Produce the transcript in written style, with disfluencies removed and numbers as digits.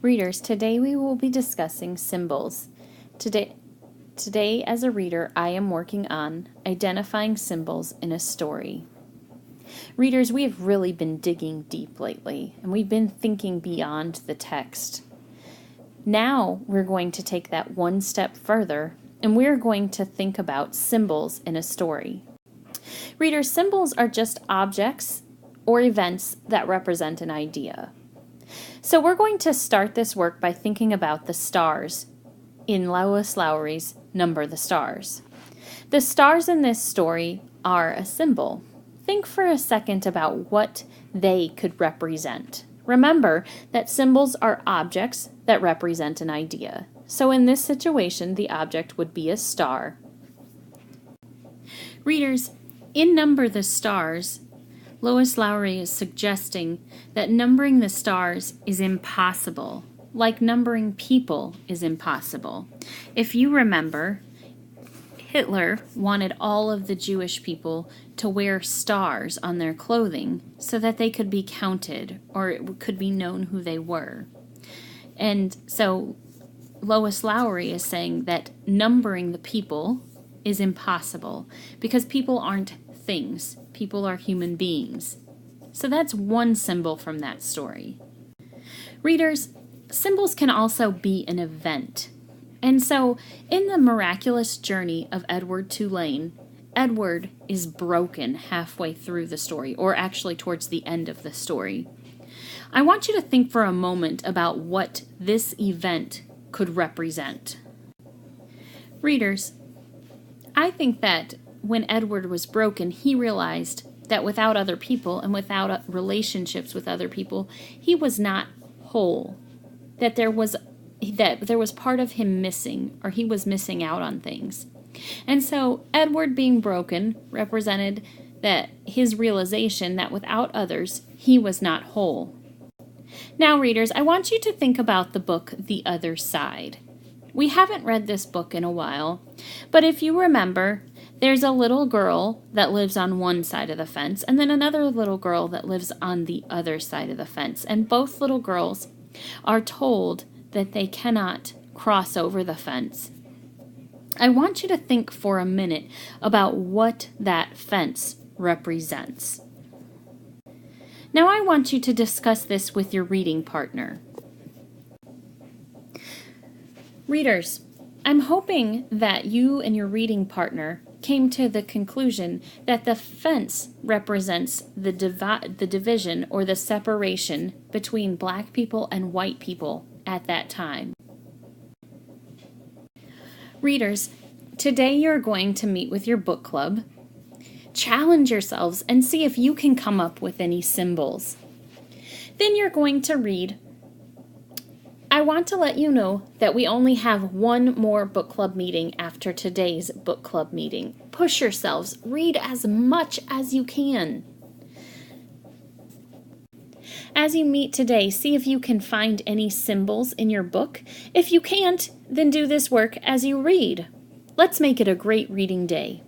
Readers, today we will be discussing symbols. Today, as a reader, I am working on identifying symbols in a story. Readers, we have really been digging deep lately, and we've been thinking beyond the text. Now we're going to take that one step further, and we're going to think about symbols in a story. Readers, symbols are just objects or events that represent an idea. So we're going to start this work by thinking about the stars in Lois Lowry's Number the Stars. The stars in this story are a symbol. Think for a second about what they could represent. Remember that symbols are objects that represent an idea. So in this situation, the object would be a star. Readers, in Number the Stars, Lois Lowry is suggesting that numbering the stars is impossible, like numbering people is impossible. If you remember, Hitler wanted all of the Jewish people to wear stars on their clothing so that they could be counted or it could be known who they were. And so Lois Lowry is saying that numbering the people is impossible because people aren't things. People are human beings. So that's one symbol from that story. Readers, symbols can also be an event. And so in the miraculous journey of Edward Tulane, Edward is broken halfway through the story, or actually towards the end of the story. I want you to think for a moment about what this event could represent. Readers, I think that when Edward was broken, he realized that without other people and without relationships with other people, he was not whole. That there was part of him missing, or he was missing out on things. And so Edward being broken represented that his realization that without others, he was not whole. Now, readers, I want you to think about the book The Other Side. We haven't read this book in a while, but if you remember, there's a little girl that lives on one side of the fence, and then another little girl that lives on the other side of the fence. And both little girls are told that they cannot cross over the fence. I want you to think for a minute about what that fence represents. Now I want you to discuss this with your reading partner. Readers, I'm hoping that you and your reading partner came to the conclusion that the fence represents the division or the separation between black people and white people at that time. Readers, today you're going to meet with your book club. Challenge yourselves and see if you can come up with any symbols. Then you're going to read. I want to let you know that we only have one more book club meeting after today's book club meeting. Push yourselves. Read as much as you can. As you meet today, see if you can find any symbols in your book. If you can't, then do this work as you read. Let's make it a great reading day.